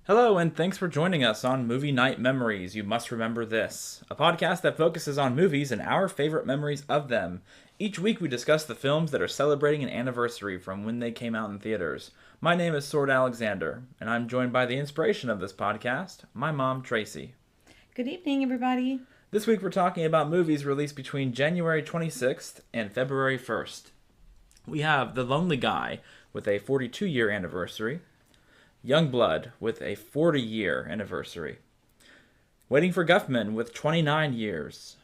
Hello, and thanks for joining us on Movie Night Memories. You must remember this, a podcast that focuses on movies and our favorite memories of them. Each week we discuss the films that are celebrating an anniversary from when they came out in theaters. My name is Sword Alexander, and I'm joined by the inspiration of this podcast, my mom, Tracey. Good evening, everybody. This week we're talking about movies released between January 26th and February 1st. We have The Lonely Guy with a 42-year anniversary, Youngblood with a 40-year anniversary, Waiting for Guffman with 29 years,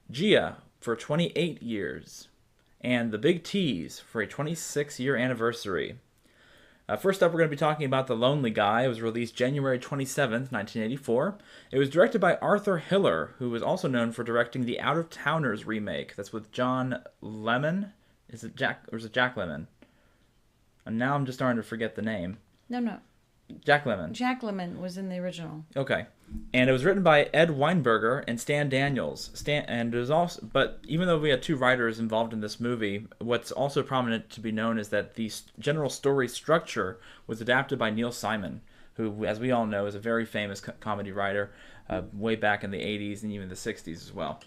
Gia for 28 years, and The Big Tease for a 26-year anniversary. First up, we're going to be talking about The Lonely Guy. It was released January 27th, 1984. It was directed by Arthur Hiller, who was also known for directing the Out of Towners remake. That's with John Lemon. Is it Jack Lemmon? And now I'm just starting to forget the name. No. Jack Lemmon. Jack Lemmon was in the original. Okay. And it was written by Ed Weinberger and Stan Daniels. But even though we had two writers involved in this movie, what's also prominent to be known is that the general story structure was adapted by Neil Simon, who, as we all know, is a very famous comedy writer way back in the 80s and even the 60s as well.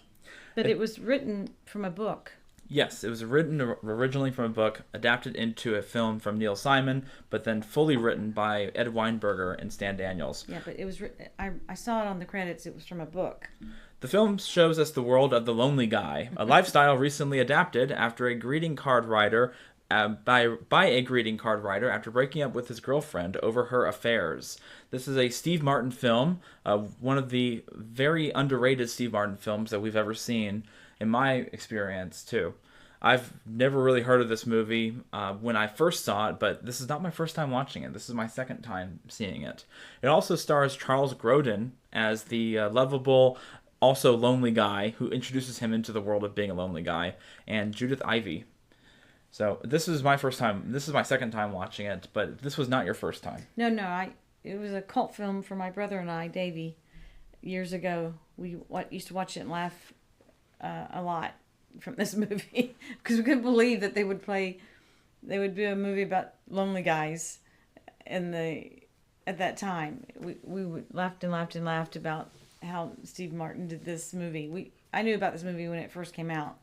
But it was written from a book. Yes, it was written originally from a book, adapted into a film from Neil Simon, but then fully written by Ed Weinberger and Stan Daniels. Yeah, but it was. I saw it on the credits. It was from a book. The film shows us the world of the lonely guy, a lifestyle recently adapted after a greeting card writer by a greeting card writer after breaking up with his girlfriend over her affairs. This is a Steve Martin film, one of the very underrated Steve Martin films that we've ever seen, in my experience too. I've never really heard of this movie when I first saw it, but this is not my first time watching it. This is my second time seeing it. It also stars Charles Grodin as the lovable, also lonely guy who introduces him into the world of being a lonely guy, and Judith Ivey. So this is my first time. This is my second time watching it, but this was not your first time. No. It was a cult film for my brother and I, Davey, years ago. We used to watch it and laugh a lot from this movie because we couldn't believe that they would do a movie about lonely guys at that time. We would laughed about how Steve Martin did this movie. I knew about this movie when it first came out,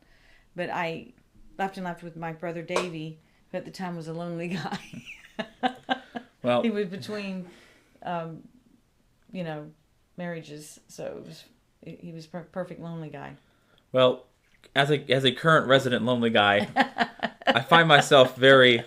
but I laughed with my brother Davey, who at the time was a lonely guy. Well, he was between marriages, so he was perfect lonely guy. Well, as a current resident lonely guy, I find myself laughing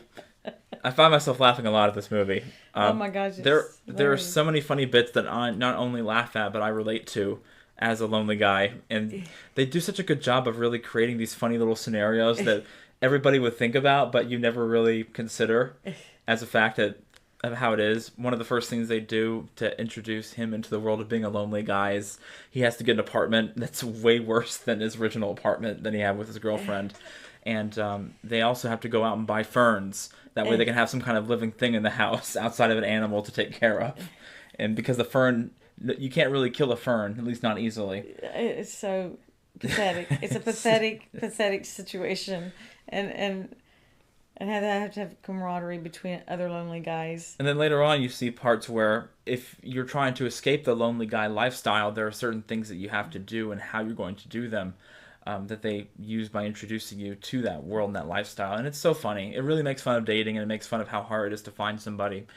a lot at this movie. Oh my gosh! There are so many funny bits that I not only laugh at, but I relate to as a lonely guy, and they do such a good job of really creating these funny little scenarios that everybody would think about, but you never really consider as a fact of how it is. One of the first things they do to introduce him into the world of being a lonely guy is he has to get an apartment that's way worse than his original apartment that he had with his girlfriend. And they also have to go out and buy ferns. That way they can have some kind of living thing in the house outside of an animal to take care of. And because the fern, you can't really kill a fern, at least not easily. It's so pathetic. It's a pathetic situation. And have to have camaraderie between other lonely guys. And then later on, you see parts where if you're trying to escape the lonely guy lifestyle, there are certain things that you have to do and how you're going to do them that they use by introducing you to that world and that lifestyle. And it's so funny. It really makes fun of dating, and it makes fun of how hard it is to find somebody.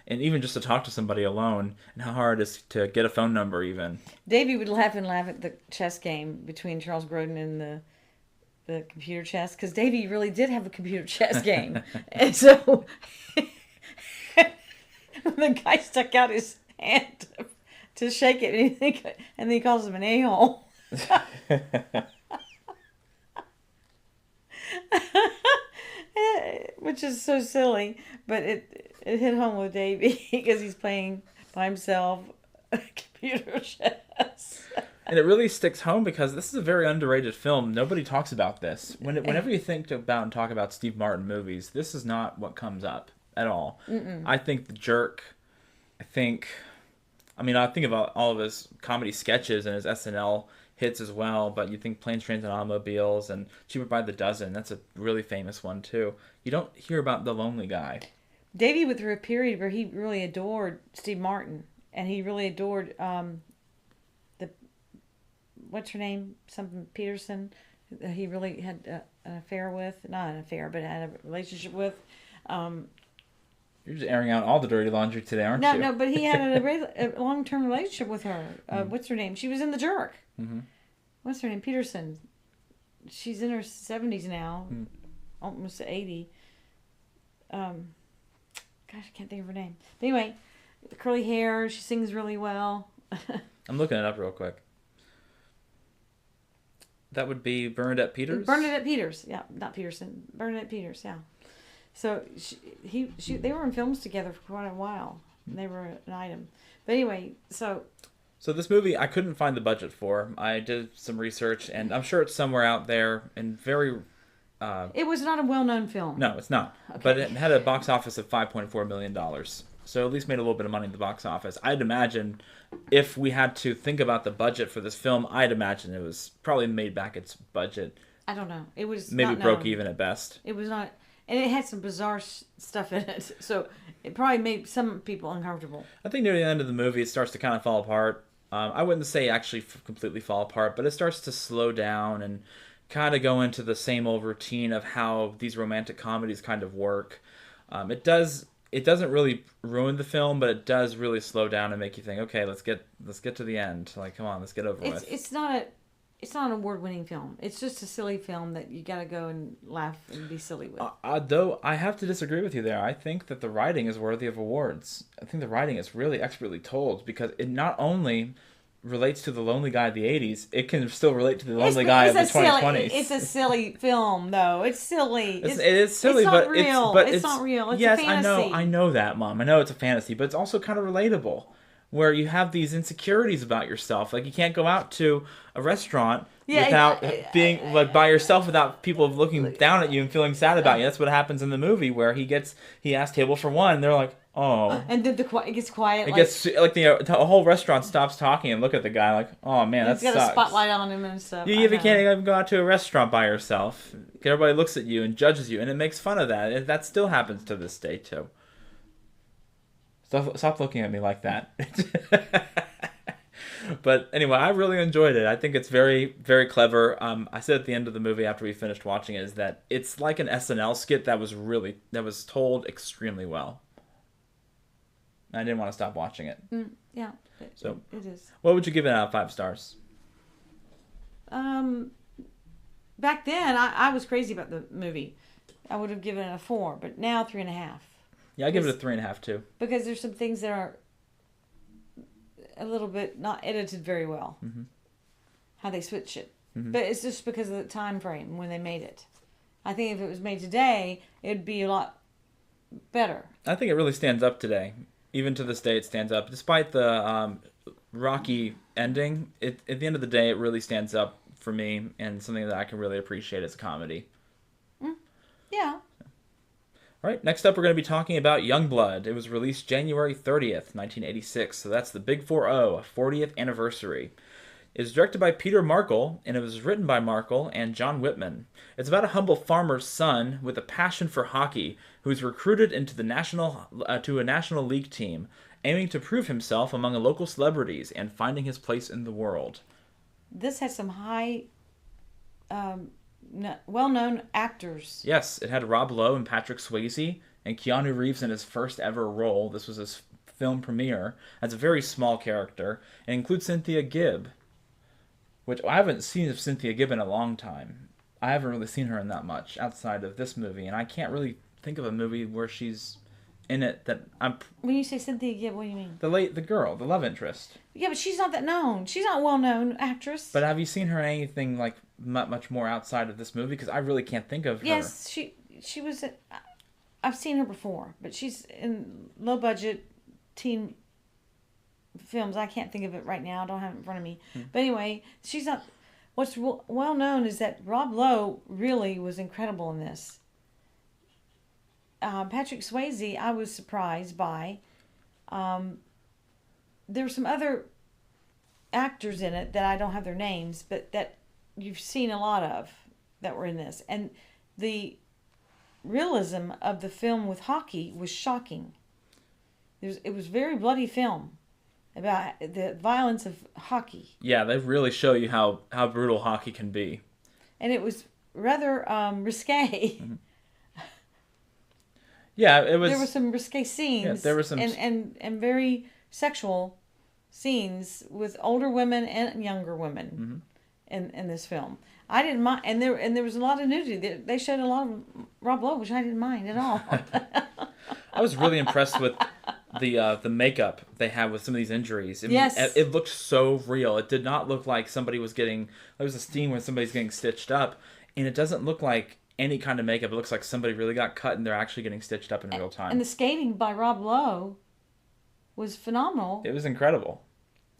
And even just to talk to somebody alone, and how hard it is to get a phone number even. Davey would laugh at the chess game between Charles Grodin and the computer chess, because Davey really did have a computer chess game. And so the guy stuck out his hand to shake it, and then he calls him an a-hole. Which is so silly, but it hit home with Davey because he's playing by himself computer chess. And it really sticks home because this is a very underrated film. Nobody talks about this. Whenever you think about and talk about Steve Martin movies, this is not what comes up at all. Mm-mm. I think The Jerk, I think about all of his comedy sketches and his SNL hits as well, but you think Planes, Trains, and Automobiles and Cheaper by the Dozen, that's a really famous one too. You don't hear about The Lonely Guy. Davey went through a period where he really adored Steve Martin. and he really adored the what's her name, something Peterson. He really had an affair with, not an affair, but had a relationship with. You're just airing out all the dirty laundry today, aren't you? No, but he had a long-term relationship with her. What's her name? She was in The Jerk. Mm-hmm. What's her name? Peterson. She's in her 70s now, almost 80. Gosh, I can't think of her name. But anyway, the curly hair. She sings really well. I'm looking it up real quick. That would be Bernadette Peters? Bernadette Peters. Yeah, not Peterson. Bernadette Peters, yeah. So they were in films together for quite a while. They were an item. But anyway, so this movie, I couldn't find the budget for. I did some research, and I'm sure it's somewhere out there and very... it was not a well-known film. No, it's not. Okay. But it had a box office of $5.4 million. So at least made a little bit of money in the box office. I'd imagine if we had to think about the budget for this film, I'd imagine it was probably made back its budget. I don't know. It was maybe not broke known. Even at best. It was not... And it had some bizarre stuff in it. So it probably made some people uncomfortable. I think near the end of the movie, it starts to kind of fall apart. I wouldn't say actually completely fall apart, but it starts to slow down and kind of go into the same old routine of how these romantic comedies kind of work. It doesn't really ruin the film, but it does really slow down and make you think, okay, let's get to the end. Like, come on, let's get over with. It's not an award-winning film. It's just a silly film that you gotta go and laugh and be silly with. Though I have to disagree with you there. I think that the writing is worthy of awards. I think the writing is really expertly told because it not only relates to the lonely guy of the 80s, it can still relate to the lonely guy of the 2020s. It's a silly film, though. It's silly. It is silly, it's but not real. It's not real. It's yes, a fantasy. I know that, Mom. I know it's a fantasy, but it's also kind of relatable. Where you have these insecurities about yourself. Like, you can't go out to a restaurant without being, like, by yourself without people looking down at you and feeling sad about you. That's what happens in the movie, where he asks table for one, and they're like, oh. And then it gets quiet. It gets, like, the whole restaurant stops talking and look at the guy like, oh, man, that sucks. He's got a spotlight on him and stuff. You can't even go out to a restaurant by yourself. Everybody looks at you and judges you, and it makes fun of that. That still happens to this day, too. Stop looking at me like that. But anyway, I really enjoyed it. I think it's very, very clever. I said at the end of the movie after we finished watching it is that it's like an SNL skit that was told extremely well. I didn't want to stop watching it. Yeah, so it is. What would you give it out of 5 stars? Back then, I was crazy about the movie. I would have given it a 4, but now 3.5. Yeah, I give it a 3.5 too. Because there's some things that are a little bit not edited very well. Mm-hmm. How they switch it. Mm-hmm. But it's just because of the time frame when they made it. I think if it was made today, it'd be a lot better. I think it really stands up today. Even to this day, it stands up. Despite the rocky ending, at the end of the day, it really stands up for me and something that I can really appreciate as a comedy. Yeah. All right, next up we're going to be talking about Youngblood. It was released January 30th, 1986, so that's the Big 4-0, 40th anniversary. It was directed by Peter Markle, and it was written by Markle and John Whitman. It's about a humble farmer's son with a passion for hockey who is recruited into the to a National League team, aiming to prove himself among local celebrities and finding his place in the world. This has some high... well-known actors. Yes, it had Rob Lowe and Patrick Swayze, and Keanu Reeves in his first ever role. This was his film premiere as a very small character. It includes Cynthia Gibb, which I haven't seen of Cynthia Gibb in a long time. I haven't really seen her in that much outside of this movie, and I can't really think of a movie where she's in it that I'm... When you say Cynthia Gibb, what do you mean? The girl, the love interest. Yeah, but she's not that known. She's not a well-known actress. But have you seen her in anything like much more outside of this movie? Because I really can't think of her. Yes, she was... I've seen her before, but she's in low-budget teen films. I can't think of it right now. I don't have it in front of me. But anyway, she's not... What's well-known is that Rob Lowe really was incredible in this. Patrick Swayze, I was surprised by. There were some other actors in it that I don't have their names, but that you've seen a lot of that were in this. And the realism of the film with hockey was shocking. It was a very bloody film. about the violence of hockey. Yeah, they really show you how brutal hockey can be. And it was rather risque. Mm-hmm. Yeah, it was. There were some risque scenes. Yeah, there were some and very sexual scenes with older women and younger women in this film. I didn't mind, and there was a lot of nudity. They showed a lot of Rob Lowe, which I didn't mind at all. I was really impressed with the makeup they had with some of these injuries. I mean, Yes. it looked so real. It did not look like somebody was getting. There was a scene where somebody's getting stitched up, and it doesn't look like any kind of makeup. It looks like somebody really got cut and they're actually getting stitched up in real time. And the skating by Rob Lowe was phenomenal. It was incredible.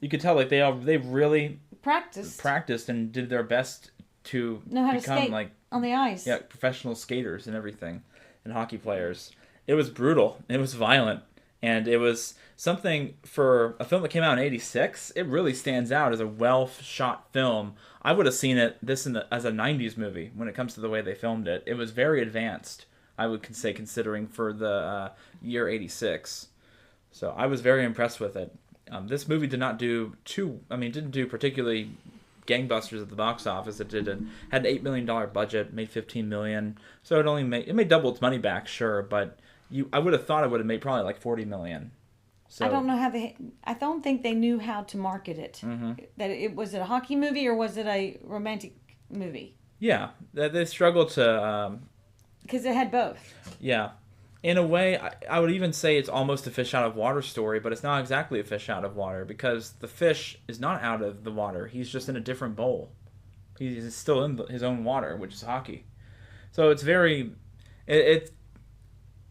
You could tell like they really Practiced and did their best to know how to become skate like on the ice. yeah, professional skaters and everything, and hockey players. It was brutal. It was violent, and it was something for a film that came out in '86. It really stands out as a well shot film. I would have seen it as a '90s movie when it comes to the way they filmed it. It was very advanced, I would say, considering for the year '86. So I was very impressed with it. This movie didn't do particularly gangbusters at the box office. Had an $8 million budget, made $15 million, so it made double its money back, sure, but I would have thought it would have made probably like $40 million. So I don't know I don't think they knew how to market it. Mm-hmm. That was it a hockey movie or was it a romantic movie? Yeah, they struggled to. Because it had both. Yeah. In a way, I would even say it's almost a fish out of water story, but it's not exactly a fish out of water because the fish is not out of the water. He's just in a different bowl. He's still in his own water, which is hockey. So it's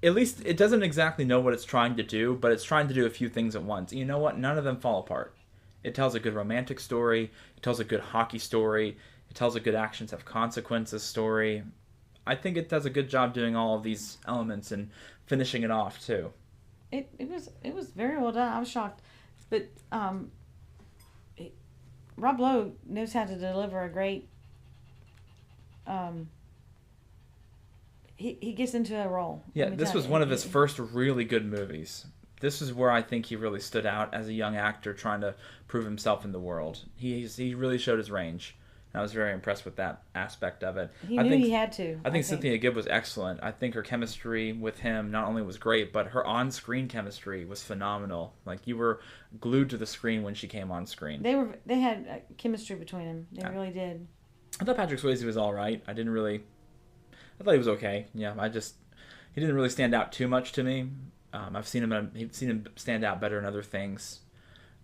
at least it doesn't exactly know what it's trying to do, but it's trying to do a few things at once. And you know what? None of them fall apart. It tells a good romantic story. It tells a good hockey story. It tells a good actions have consequences story. I think it does a good job doing all of these elements and finishing it off too. It was very well done. I was shocked, but Rob Lowe knows how to deliver a great. He gets into a role. Yeah, this was one of his first really good movies. This is where I think he really stood out as a young actor trying to prove himself in the world. He really showed his range. And I was very impressed with that aspect of it. He knew he had to. I think Cynthia Gibb was excellent. I think her chemistry with him not only was great, but her on-screen chemistry was phenomenal. Like you were glued to the screen when she came on screen. They had chemistry between them. They really did. I thought Patrick Swayze was all right. I thought he was okay. Yeah, he didn't really stand out too much to me. I've seen him stand out better in other things,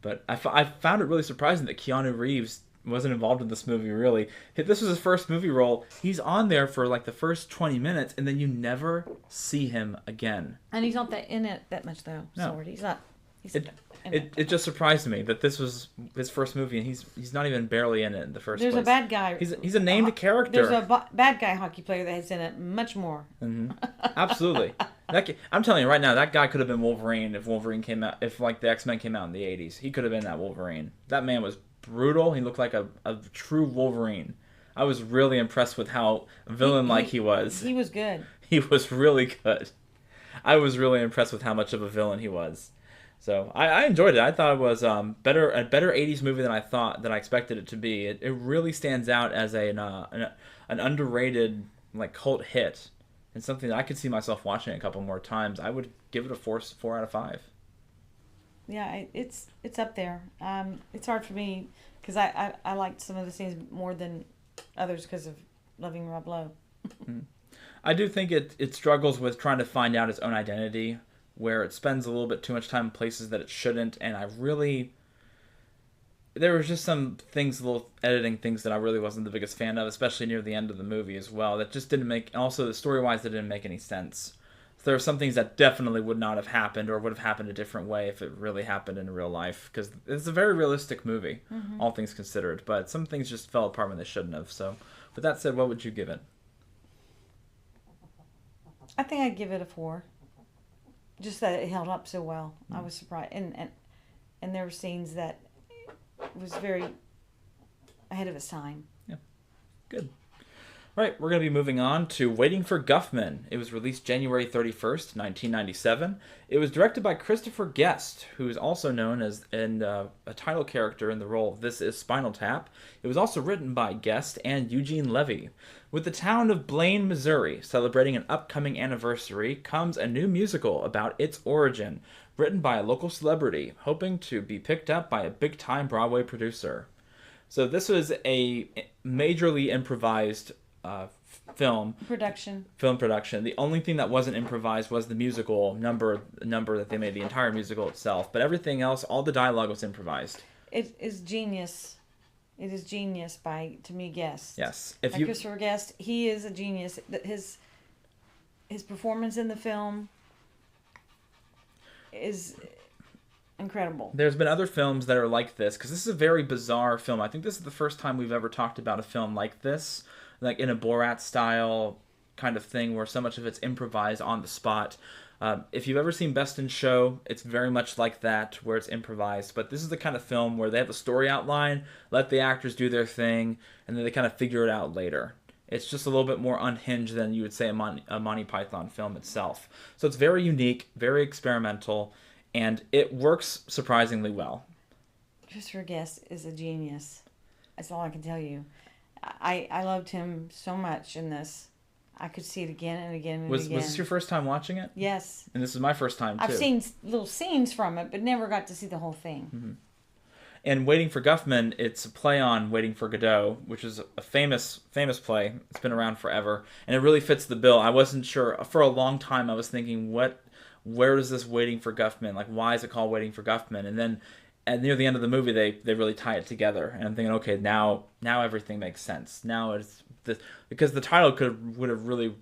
but I found it really surprising that Keanu Reeves wasn't involved in this movie, really. This was his first movie role. He's on there for like the first 20 minutes, and then you never see him again. And he's not in it that much, though. No. Sword. He's not. It just surprised me that this was his first movie, and he's not even barely in it in the first place. There's a bad guy. He's a named character. There's a bad guy hockey player that's in it much more. Mm-hmm. Absolutely. I'm telling you right now, that guy could have been Wolverine if Wolverine came out, if like the X-Men came out in the 80s. He could have been that Wolverine. That man was brutal. He looked like a true Wolverine. I was really impressed with how villain-like he was. He was good. He was really good. I was really impressed with how much of a villain he was. So I enjoyed it. I thought it was a better 80s movie than I expected it to be. It really stands out as an underrated like cult hit and something that I could see myself watching a couple more times. I would give it a 4 out of 5. Yeah, it's up there. It's hard for me because I liked some of the scenes more than others because of loving Rob Lowe. I do think it struggles with trying to find out its own identity, where it spends a little bit too much time in places that it shouldn't, and there was just some things, little editing things that I really wasn't the biggest fan of, especially near the end of the movie as well. That just didn't make, and also the story-wise, that didn't make any sense. So there are some things that definitely would not have happened or would have happened a different way if it really happened in real life, because it's a very realistic movie, all things considered, but some things just fell apart when they shouldn't have. So with that said, what would you give it? I think I'd give it a 4. Just that it held up so well. I was surprised. And there were scenes that was very ahead of its time. Yeah. Good. Right, we're going to be moving on to Waiting for Guffman. It was released January 31st, 1997. It was directed by Christopher Guest, who is also known as a title character in the role of This Is Spinal Tap. It was also written by Guest and Eugene Levy. With the town of Blaine, Missouri, celebrating an upcoming anniversary, comes a new musical about its origin, written by a local celebrity, hoping to be picked up by a big-time Broadway producer. So this was a majorly improvised film production. The only thing that wasn't improvised was the musical number that they made, the entire musical itself. But everything else, all the dialogue was improvised. It is genius. It is genius by Guest. Yes, Christopher Guest, he is a genius. His performance in the film is incredible. There's been other films that are like this, because this is a very bizarre film. I think this is the first time we've ever talked about a film like this, like in a Borat style kind of thing, where so much of it's improvised on the spot. If you've ever seen Best in Show, it's very much like that, where it's improvised. But this is the kind of film where they have a story outline, let the actors do their thing, and then they kind of figure it out later. It's just a little bit more unhinged than you would say a Monty Python film itself. So it's very unique, very experimental, and it works surprisingly well. Christopher Guest is a genius. That's all I can tell you. I loved him so much in this. I could see it again and again and again. Was this your first time watching it? Yes. And this is my first time, too. I've seen little scenes from it, but never got to see the whole thing. Mm-hmm. And Waiting for Guffman, it's a play on Waiting for Godot, which is a famous play. It's been around forever, and it really fits the bill. I wasn't sure. For a long time, I was thinking, where does this Waiting for Guffman, like, why is it called Waiting for Guffman? And then near the end of the movie, they really tie it together. And I'm thinking, okay, now everything makes sense. Now it's because the title would have really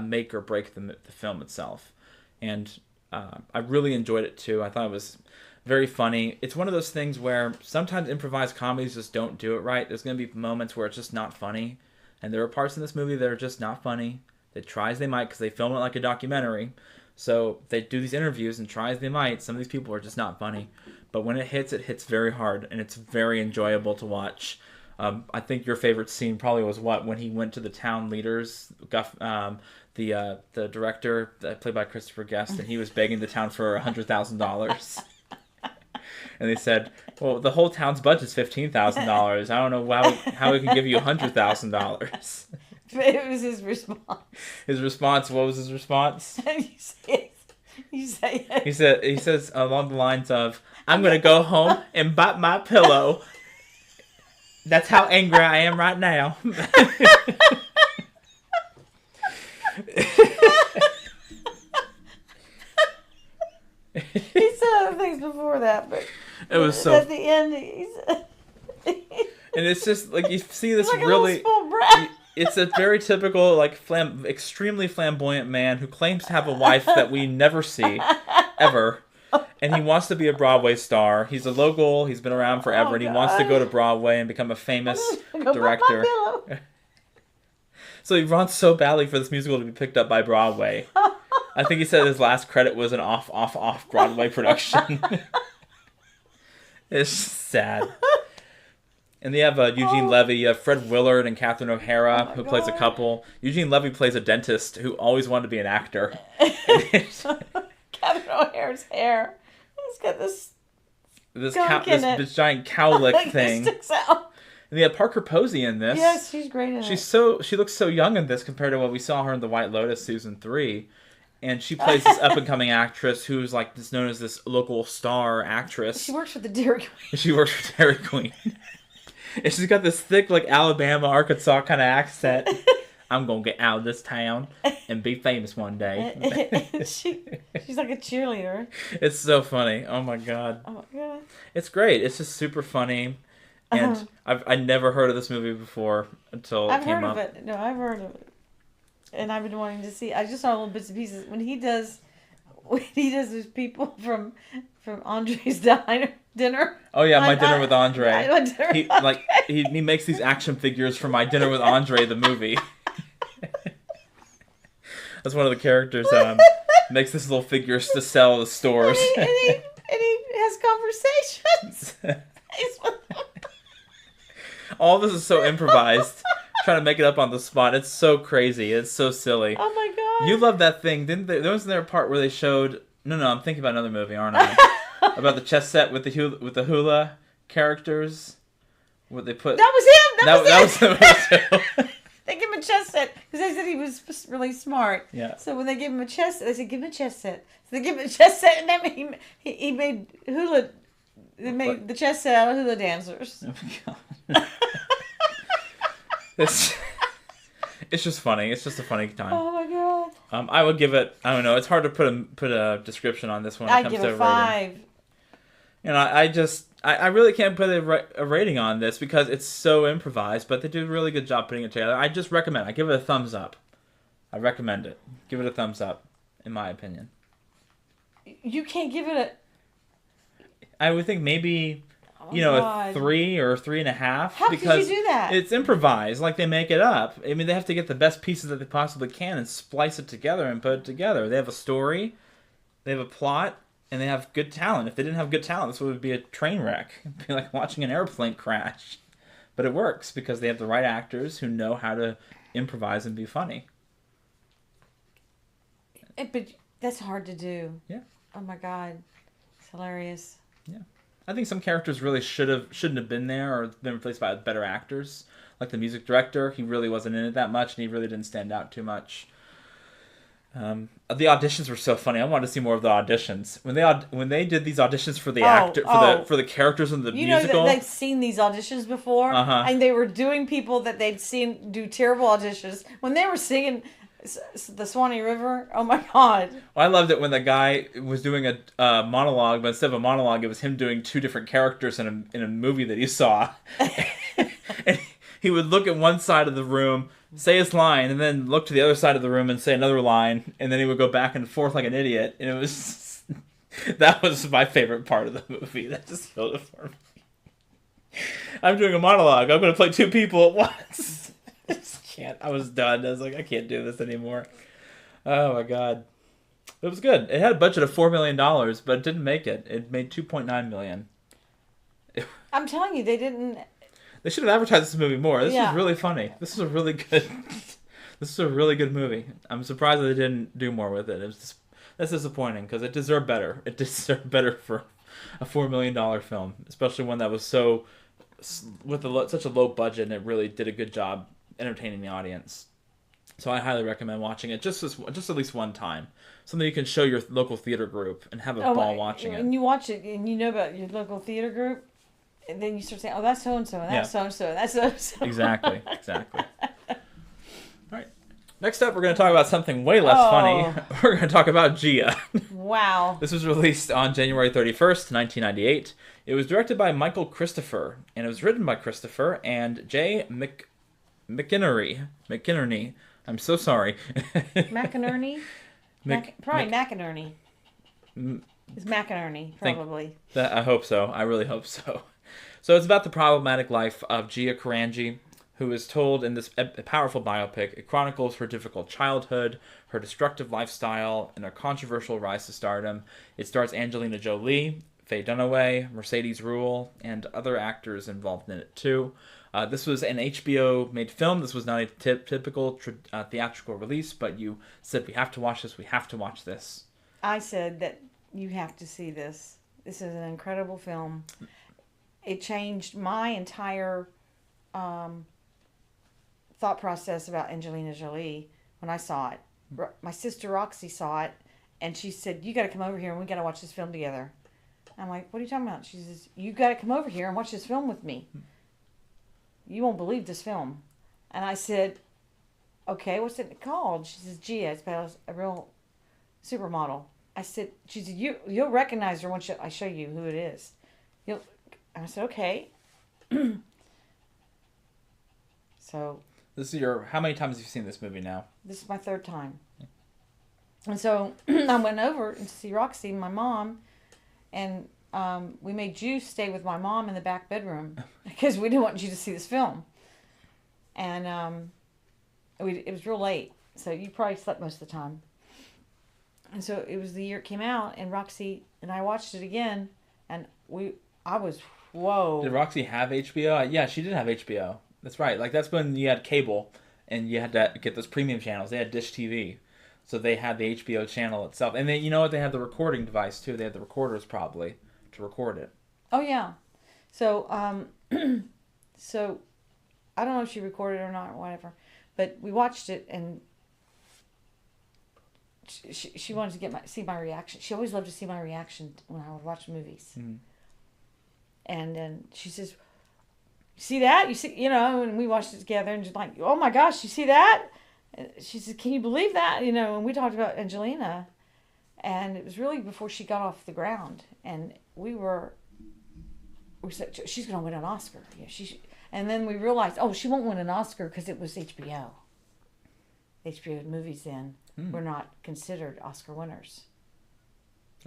make or break the film itself. And I really enjoyed it too. I thought it was very funny. It's one of those things where sometimes improvised comedies just don't do it right. There's going to be moments where it's just not funny. And there are parts in this movie that are just not funny. They try as they might, because they film it like a documentary. So they do these interviews, and try as they might, some of these people are just not funny. But when it hits very hard, and it's very enjoyable to watch. I think your favorite scene probably was when he went to the town leaders, the director played by Christopher Guest, and he was begging the town for $100,000. And they said, well, the whole town's budget's $15,000. I don't know how we can give you $100,000. It was his response. His response, what was his response? You say it. He says along the lines of, I'm going to go home and bite my pillow. That's how angry I am right now. He said other things before that, but it was so. At the end, he said. And it's just like you see this like really. A it's a very typical, like, extremely flamboyant man who claims to have a wife that we never see, ever. And he wants to be a Broadway star. He's a local. He's been around forever, and he wants to go to Broadway and become a famous director. So he wants so badly for this musical to be picked up by Broadway. I think he said his last credit was an off Broadway production. It's sad. And they have Eugene Levy, you have Fred Willard and Catherine O'Hara, who plays a couple. Eugene Levy plays a dentist who always wanted to be an actor. Catherine O'Hara's hair. He's got this giant cowlick thing. Sticks out. And they have Parker Posey in this. Yes, she's great in it. She looks so young in this compared to what we saw her in The White Lotus season 3. And she plays this up-and-coming actress who's like known as this local star actress. She works for the Dairy Queen. She works for Dairy Queen. And she's got this thick, like, Alabama, Arkansas kind of accent. I'm going to get out of this town and be famous one day. She's like a cheerleader. It's so funny. Oh, my God. Oh, my God. It's great. It's just super funny. And I've never heard of this movie before until it came up. I've heard of it. No, I've heard of it. And I've been wanting to see. I just saw little bits and pieces. When he does those people from Andre's dinner. Oh yeah, My Dinner with Andre. He makes these action figures for My Dinner with Andre, the movie. That's one of the characters. Makes these little figures to sell at the stores. And he has conversations. All this is so improvised. trying to make it up on the spot. It's so crazy. It's so silly. Oh my god! You love that thing, didn't they? There was a part where they showed. No, I'm thinking about another movie, aren't I? About the chess set with the hula characters. What they put. That was him. That was him. They give him a chess set because they said he was really smart. Yeah. So when they give him a chess set, they said, give him a chess set. So they give him a chess set, and then he made hula. They made the chess set out of hula dancers. Oh my god. It's just funny. It's just a funny time. Oh my god. I would give it. I don't know. It's hard to put a description on this one. I give it 5. And I really can't put a rating on this because it's so improvised, but they do a really good job putting it together. I just recommend. I give it a thumbs up. I recommend it. Give it a thumbs up, in my opinion. You can't give it a. I would think maybe, God. a 3 or 3.5. How could you do that? It's improvised, like they make it up. I mean, they have to get the best pieces that they possibly can and splice it together and put it together. They have a story, they have a plot, and they have good talent. If they didn't have good talent, this would be a train wreck. It'd be like watching an airplane crash. But it works because they have the right actors who know how to improvise and be funny. But that's hard to do. Yeah. Oh my god, it's hilarious. Yeah, I think some characters really shouldn't have been there or been replaced by better actors. Like the music director, he really wasn't in it that much, and he really didn't stand out too much. The auditions were so funny. I wanted to see more of the auditions when they did these auditions for the for the characters in the musical. You know that they've seen these auditions before, and they were doing people that they'd seen do terrible auditions when they were singing the Swanee River. Oh my god! Well, I loved it when the guy was doing a monologue, but instead of a monologue, it was him doing 2 different characters in a movie that he saw. And he would look at one side of the room, say his line, and then look to the other side of the room and say another line, and then he would go back and forth like an idiot. And it was that was my favorite part of the movie. That just filled it for me. I'm doing a monologue. I'm going to play 2 people at once. I just can't. I was done. I was like, I can't do this anymore. Oh my god. It was good. It had a budget of $4 million, but it didn't make it. It made $2.9 million. I'm telling you, they didn't. They should have advertised this movie more. This was really funny. This is a really good. This is a really good movie. I'm surprised that they didn't do more with it. That's disappointing because it deserved better. It deserved better for a $4 million film, especially one that was with such a low budget, and it really did a good job entertaining the audience. So I highly recommend watching it just at least one time. Something you can show your local theater group and have a ball watching it. And you watch it and you know about your local theater group, and then you start saying, "Oh, that's so and so, and that's so and so, and that's so and so." Exactly. All right. Next up, we're going to talk about something way less funny. We're going to talk about Gia. Wow. This was released on January 31st, 1998. It was directed by Michael Christopher, and it was written by Christopher and Jay McInerney. I'm so sorry. McInerney? Probably McInerney. It's McInerney, probably. I hope so. I really hope so. So it's about the problematic life of Gia Karanji, who is told in this powerful biopic. It chronicles her difficult childhood, her destructive lifestyle, and her controversial rise to stardom. It stars Angelina Jolie, Faye Dunaway, Mercedes Ruehl, and other actors involved in it too. This was an HBO-made film. This was not a typical theatrical release, but you said, we have to watch this, we have to watch this. I said that you have to see this. This is an incredible film. It changed my entire thought process about Angelina Jolie when I saw it. My sister Roxy saw it, and she said, you got to come over here and we got to watch this film together. I'm like, what are you talking about? She says, you got to come over here and watch this film with me. You won't believe this film. And I said, okay, what's it called? She says, Gia. It's about a real supermodel. I said, she said, you'll recognize her once I show you who it is. I said, okay. So. This is how many times have you seen this movie now? This is my 3rd time. And so I went over to see Roxy, my mom, and we made you stay with my mom in the back bedroom because we didn't want you to see this film. And it was real late, so you probably slept most of the time. And so it was the year it came out, and Roxy and I watched it again, and I was, whoa. Did Roxy have HBO? Yeah, she did have HBO. That's right. Like that's when you had cable, and you had to get those premium channels. They had Dish TV, so they had the HBO channel itself, and then you know what? They had the recording device too. They had the recorders probably to record it. Oh yeah. So so I don't know if she recorded or not or whatever, but we watched it and she wanted to see my reaction. She always loved to see my reaction when I would watch movies. Mm-hmm. And then she says, "See that? You see, and we watched it together and just like, oh my gosh, you see that?" And she said, "Can you believe that?" And we talked about Angelina, and it was really before she got off the ground, and we said she's going to win an Oscar. Yeah, and then we realized, oh, she won't win an Oscar because it was HBO. HBO movies then were not considered Oscar winners.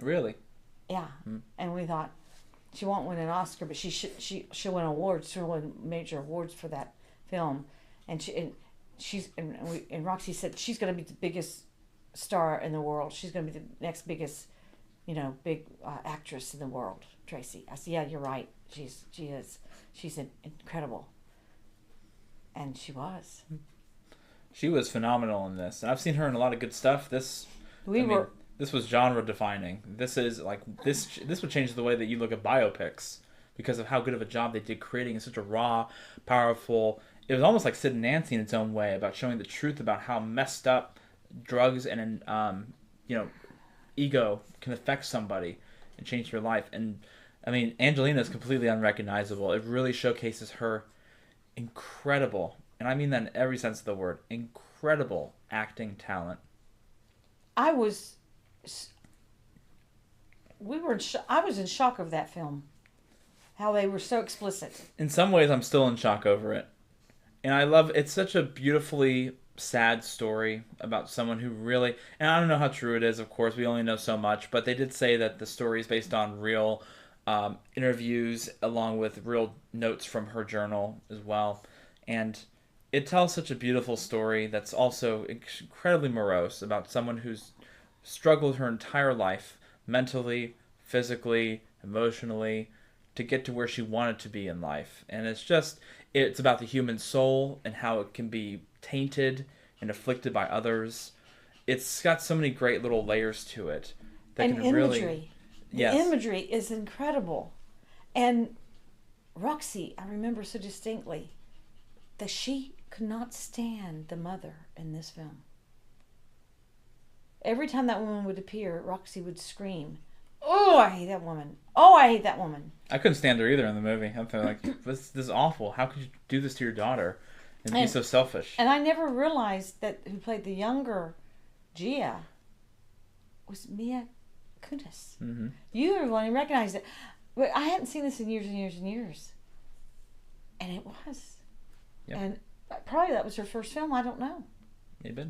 Really? Yeah, and we thought she won't win an Oscar, but she'll win awards. She'll win major awards for that film, and Roxy said she's going to be the biggest star in the world. She's going to be the next biggest, big actress in the world. Tracey, I said, yeah, you're right. She is. She's incredible, and she was. She was phenomenal in this, and I've seen her in a lot of good stuff. This was genre defining. This is like this would change the way that you look at biopics because of how good of a job they did creating such a raw, powerful. It was almost like Sid and Nancy in its own way about showing the truth about how messed up drugs and ego can affect somebody and change their life. And I mean, Angelina is completely unrecognizable. It really showcases her incredible, and I mean that in every sense of the word, incredible acting talent. I was in shock of that film. How they were so explicit. In some ways, I'm still in shock over it. And it's such a beautifully sad story about someone who really, and I don't know how true it is, of course, we only know so much, but they did say that the story is based on real interviews along with real notes from her journal as well. And it tells such a beautiful story that's also incredibly morose about someone who's struggled her entire life, mentally, physically, emotionally, to get to where she wanted to be in life. And it's about the human soul and how it can be tainted and afflicted by others. It's got so many great little layers to it. And imagery. Really, yes. The imagery is incredible. And Roxy, I remember so distinctly that she could not stand the mother in this film. Every time that woman would appear, Roxy would scream, "Oh, I hate that woman. Oh, I hate that woman." I couldn't stand her either in the movie. I'm like, this is awful. How could you do this to your daughter and be so selfish? And I never realized that who played the younger Gia was Mia Kunis. Mm-hmm. You were the one who recognized it. But I hadn't seen this in years and years and years. And it was. Yep. And probably that was her first film. I don't know. Maybe.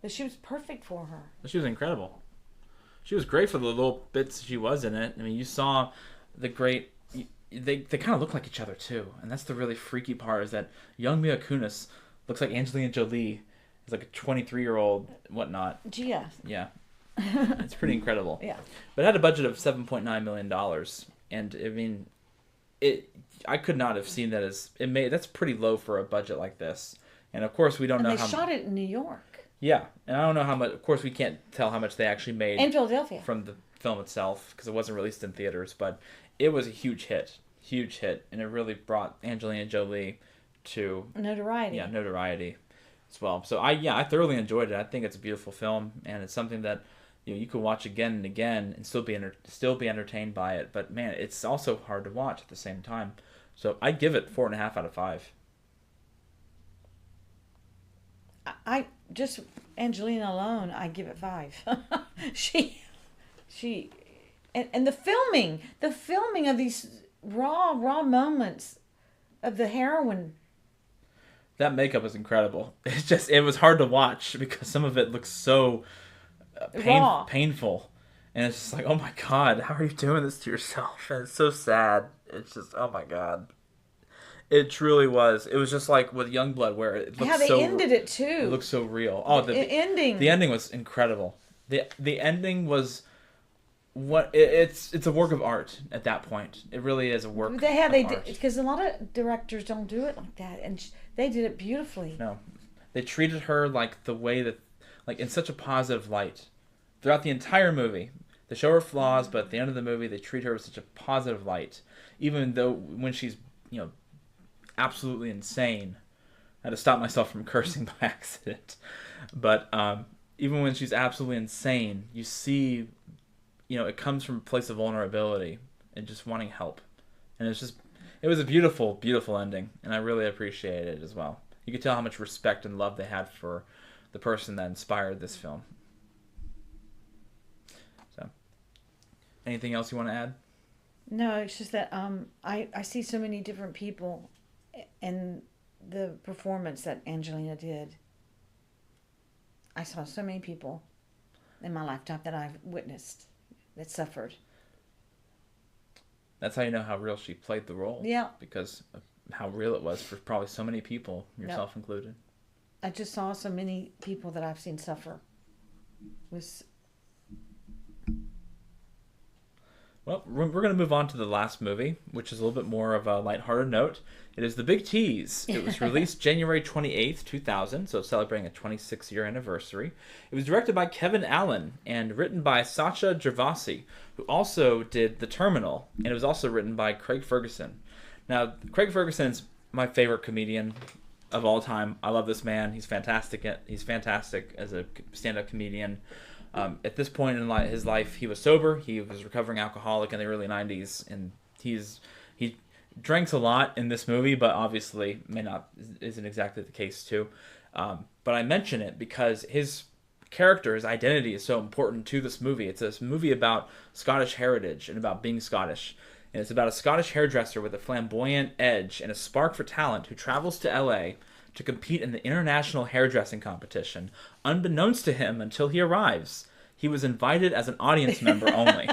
But she was perfect for her. She was incredible. She was great for the little bits she was in it. I mean, you saw the great... They kind of look like each other, too. And that's the really freaky part, is that young Mila Kunis looks like Angelina Jolie. It's like a 23-year-old whatnot. Gia. Yeah. It's pretty incredible. Yeah. But it had a budget of $7.9 million. And, I mean, I could not have seen that as... That's pretty low for a budget like this. And, of course, we don't know how... And they shot it in New York. Yeah, and I don't know how much. Of course, we can't tell how much they actually made in Philadelphia from the film itself because it wasn't released in theaters. But it was a huge hit, and it really brought Angelina Jolie to notoriety. Yeah, notoriety as well. So I thoroughly enjoyed it. I think it's a beautiful film, and it's something that you could watch again and again and still be entertained by it. But man, it's also hard to watch at the same time. So I'd give it 4.5 out of 5. I just Angelina alone, I give it 5. she, and the filming of these raw moments of the heroine. That makeup was incredible. It was hard to watch because some of it looks so painful, and it's just like, oh my god, how are you doing this to yourself? And it's so sad. It's just, oh my god. It truly was. It was just like with Youngblood, where it looked they ended it too. It looked so real. Oh, the ending. The ending was incredible. The ending was it's a work of art at that point. It really is a work. Of art. Because a lot of directors don't do it like that, and they did it beautifully. No, they treated her like the way that, like, in such a positive light throughout the entire movie. They show her flaws, but at the end of the movie, they treat her with such a positive light, even though when she's absolutely insane. I had to stop myself from cursing by accident, but even when she's absolutely insane, you see. It comes from a place of vulnerability and just wanting help. And it was a beautiful, beautiful ending. And I really appreciated it as well. You could tell how much respect and love they had for the person that inspired this film. So, anything else you want to add? No, it's just that I see so many different people in the performance that Angelina did. I saw so many people in my lifetime that I've witnessed that suffered. That's how you know how real she played the role. Yeah. Because of how real it was for probably so many people, yourself included. I just saw so many people that I've seen suffer. Well, we're going to move on to the last movie, which is a little bit more of a lighthearted note. It is The Big Tease. It was released January 28th, 2000, so celebrating a 26-year anniversary. It was directed by Kevin Allen and written by Sacha Gervasi, who also did The Terminal, and it was also written by Craig Ferguson. Now, Craig Ferguson's my favorite comedian of all time. I love this man. He's fantastic. He's fantastic as a stand-up comedian. At this point in his life, he was sober. He was a recovering alcoholic in the early 90s, and he drinks a lot in this movie, but obviously isn't exactly the case too. But I mention it because his character, his identity is so important to this movie. It's a movie about Scottish heritage and about being Scottish. And it's about a Scottish hairdresser with a flamboyant edge and a spark for talent who travels to LA to compete in the international hairdressing competition. Unbeknownst to him until he arrives, he was invited as an audience member only.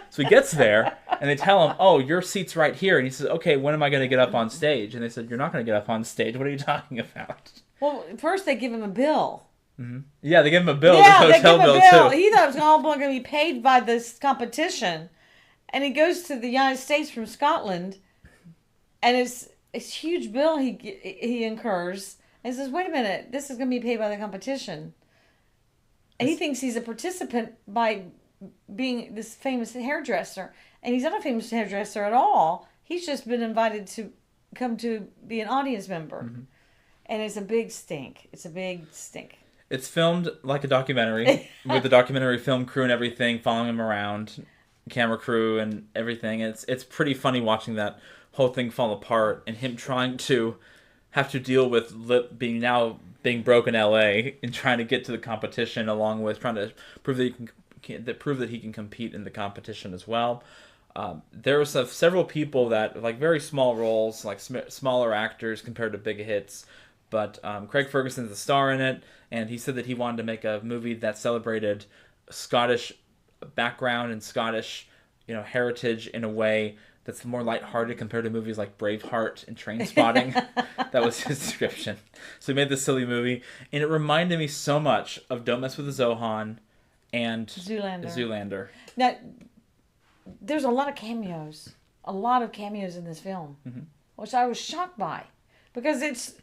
So he gets there, and they tell him, "Oh, your seat's right here." And he says, "Okay, when am I going to get up on stage?" And they said, "You're not going to get up on stage. What are you talking about?" Well, first they give him a bill. Mm-hmm. Yeah, they give him a bill. Yeah, the hotel they give him a bill too. He thought it was all going to be paid by this competition. And he goes to the United States from Scotland, and it's a huge bill he incurs. And he says, "Wait a minute, this is going to be paid by the competition." And he thinks he's a participant by being this famous hairdresser. And he's not a famous hairdresser at all. He's just been invited to come to be an audience member. Mm-hmm. And it's a big stink. It's a big stink. It's filmed like a documentary with the documentary film crew and everything, following him around, camera crew and everything. It's pretty funny watching that whole thing fall apart and him trying to have to deal with lip being broke in LA and trying to get to the competition, along with trying to prove that he can compete in the competition as well. There were several people that like very small roles, like smaller actors compared to big hits. But Craig Ferguson's the star in it, and he said that he wanted to make a movie that celebrated Scottish background and Scottish, heritage in a way that's more lighthearted compared to movies like Braveheart and Trainspotting. That was his description. So he made this silly movie, and it reminded me so much of Don't Mess with the Zohan and Zoolander. Now, there's a lot of cameos in this film, mm-hmm. which I was shocked by, because it's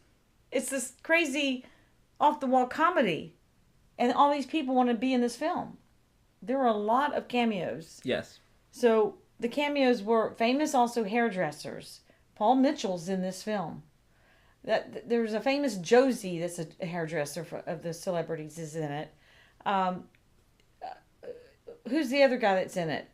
this crazy, off-the-wall comedy, and all these people want to be in this film. There were a lot of cameos. Yes. So the cameos were famous, also hairdressers. Paul Mitchell's in this film. There's a famous Josie that's a hairdresser of the celebrities is in it. Who's the other guy that's in it?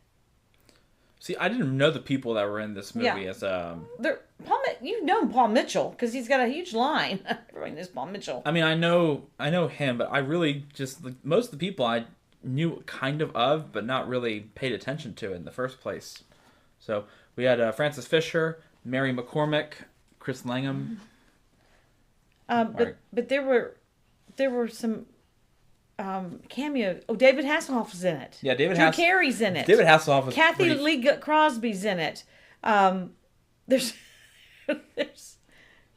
See, I didn't know the people that were in this movie as you know Paul Mitchell because he's got a huge line. Everyone knows Paul Mitchell. I mean, I know him, but I really just most of the people I knew kind of, but not really paid attention to in the first place. So we had Francis Fisher, Mary McCormick, Chris Langham. But there were some cameo. Oh, David Hasselhoff's in it. Yeah, Drew Carey's in it. David Hasselhoff is Kathy Lee Crosby's in it. There's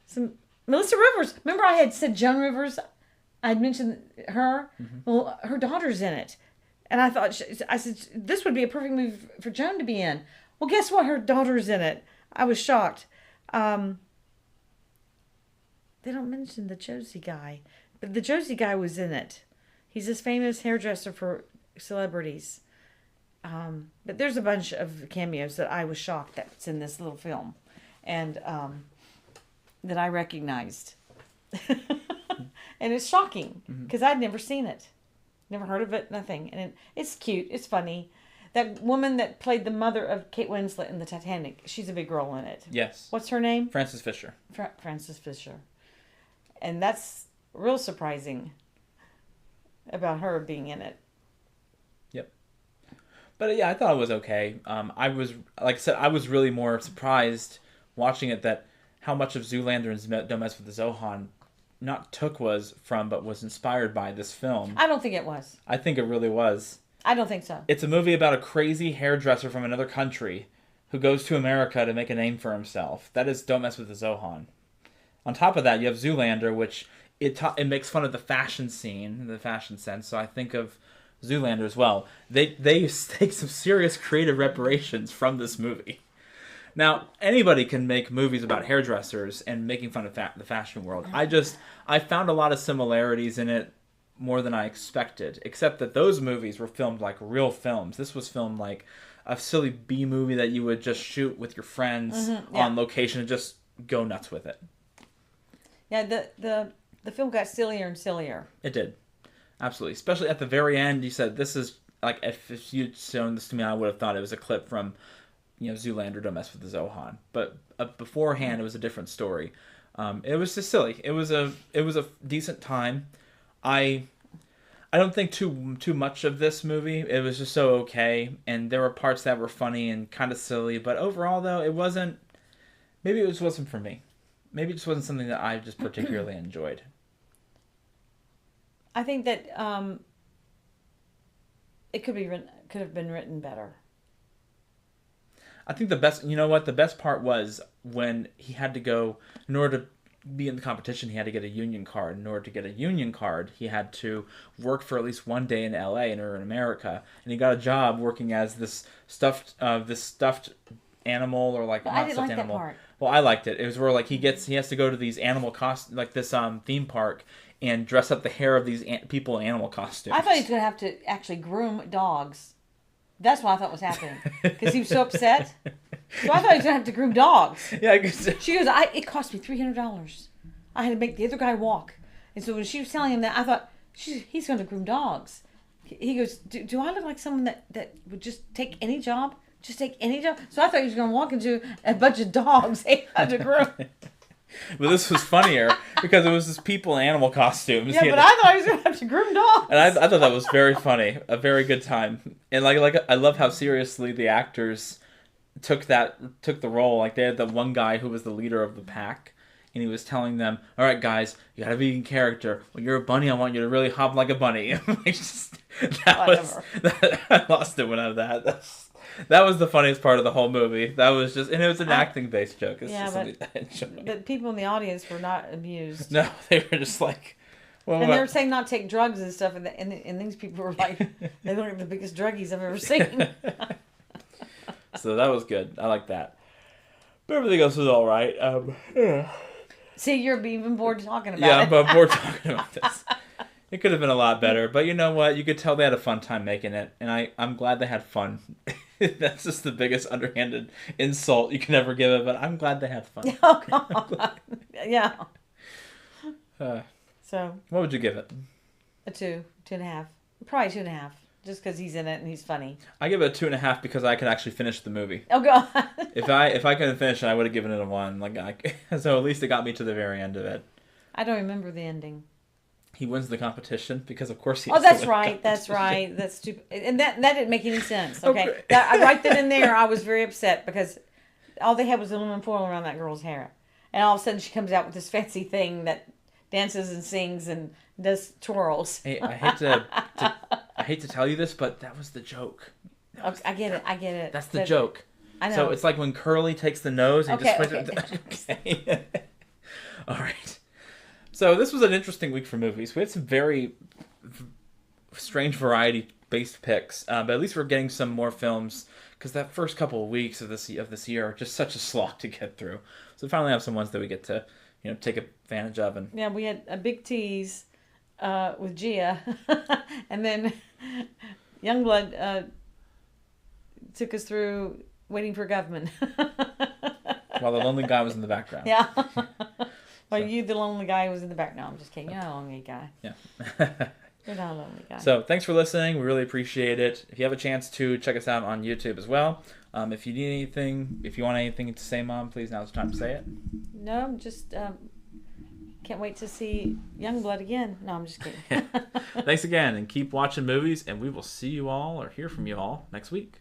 some Melissa Rivers. Remember, I had said Joan Rivers. I'd mentioned her. Mm-hmm. Well, her daughter's in it. And I thought, I said, this would be a perfect movie for Joan to be in. Well, guess what? Her daughter's in it. I was shocked. They don't mention the Josie guy, but the Josie guy was in it. He's this famous hairdresser for celebrities. But there's a bunch of cameos that I was shocked that's in this little film, and that I recognized. And it's shocking because I'd never seen it, never heard of it, nothing. And it's cute, it's funny. That woman that played the mother of Kate Winslet in the Titanic, she's a big role in it. Yes. What's her name? Frances Fisher. Frances Fisher. And that's real surprising about her being in it. Yep. But yeah, I thought it was okay. I was, like I said, I was really more surprised watching it that how much of Zoolander and Don't Mess with the Zohan not took was from, but was inspired by this film. I don't think it was. I think it really was. I don't think so. It's a movie about a crazy hairdresser from another country who goes to America to make a name for himself. That is Don't Mess with the Zohan. On top of that, you have Zoolander, which it makes fun of the fashion scene, the fashion sense. So I think of Zoolander as well. They take some serious creative reparations from this movie. Now, anybody can make movies about hairdressers and making fun of the fashion world. I found a lot of similarities in it, more than I expected, except that those movies were filmed like real films. This was filmed like a silly B movie that you would just shoot with your friends on location and just go nuts with it. Yeah, the film got sillier and sillier. It did. Absolutely. Especially at the very end, you said, this is, like, if you'd shown this to me, I would have thought it was a clip from, Zoolander, Don't Mess with the Zohan. But beforehand, it was a different story. It was just silly. It was a decent time. I don't think too much of this movie. It was just so okay, and there were parts that were funny and kind of silly. But overall, though, it wasn't. Maybe it just wasn't for me. Maybe it just wasn't something that I just particularly enjoyed. I think that it could have been written better. I think the best part was when he had to go, in order to be in the competition, he had to get a union card. In order to get a union card, he had to work for at least one day in LA or in America. And he got a job working as this stuffed animal, or like, but not I didn't stuffed like animal. That part. Well, I liked it. It was where like he has to go to these animal this theme park and dress up the hair of these people in animal costumes. I thought he was going to have to actually groom dogs. That's what I thought was happening. Because he was so upset. So I thought he was going to have to groom dogs. Yeah, I guess. She goes, it cost me $300. I had to make the other guy walk. And so when she was telling him that, I thought, he's going to groom dogs. He goes, do I look like someone that would just take any job? Just take any job? So I thought he was going to walk into a bunch of dogs he had to groom. But this was funnier because it was just people in animal costumes. Yeah, but I thought he was going to have to groom dogs. And I thought that was very funny. A very good time. And like I love how seriously the actors took the role. Like they had the one guy who was the leader of the pack, and he was telling them, "All right, guys, you gotta be in character. When you're a bunny, I want you to really hop like a bunny." I lost it when I was that. That was the funniest part of the whole movie. That was just, and it was an acting-based joke. It's just something that I enjoyed. But people in the audience were not amused. No, they were just like, well, and they were saying not to take drugs and stuff, and these people were like, they look like the biggest druggies I've ever seen. So that was good. I like that. But everything else was all right. Yeah. See, you're even bored talking about it. Yeah, I'm bored talking about this. It could have been a lot better, but you know what? You could tell they had a fun time making it, and I'm glad they had fun. That's just the biggest underhanded insult you can ever give it, but I'm glad they had fun. Oh, God. Yeah. So. What would you give it? A 2.5. Probably 2.5. Just because he's in it and he's funny. I give it a 2.5 because I could actually finish the movie. Oh, God. If I couldn't finish it, I would have given it a 1. So at least it got me to the very end of it. I don't remember the ending. He wins the competition because, of course, he. Oh, that's right. That's right. That's stupid, and that didn't make any sense. Okay, right then and there, I was very upset because all they had was aluminum foil around that girl's hair, and all of a sudden she comes out with this fancy thing that dances and sings and does twirls. Hey, I hate to tell you this, but that was the joke. I get it. That's the joke. I know. So it's like when Curly takes the nose and okay. All right. So this was an interesting week for movies. We had some very strange variety based picks, but at least we're getting some more films because that first couple of weeks of this year are just such a slog to get through. So we finally have some ones that we get to take advantage of. And yeah, we had a Big Tease with Gia, and then Youngblood took us through Waiting for Guffman. While the lonely guy was in the background. Yeah. Well, you, the lonely guy, was in the background. I'm just kidding. You're not a lonely guy. Yeah. You're not a lonely guy. So thanks for listening. We really appreciate it. If you have a chance to check us out on YouTube as well. If you need anything, if you want anything to say, Mom, please, now's the time to say it. No, I'm just can't wait to see Youngblood again. No, I'm just kidding. Thanks again, and keep watching movies, and we will see you all or hear from you all next week.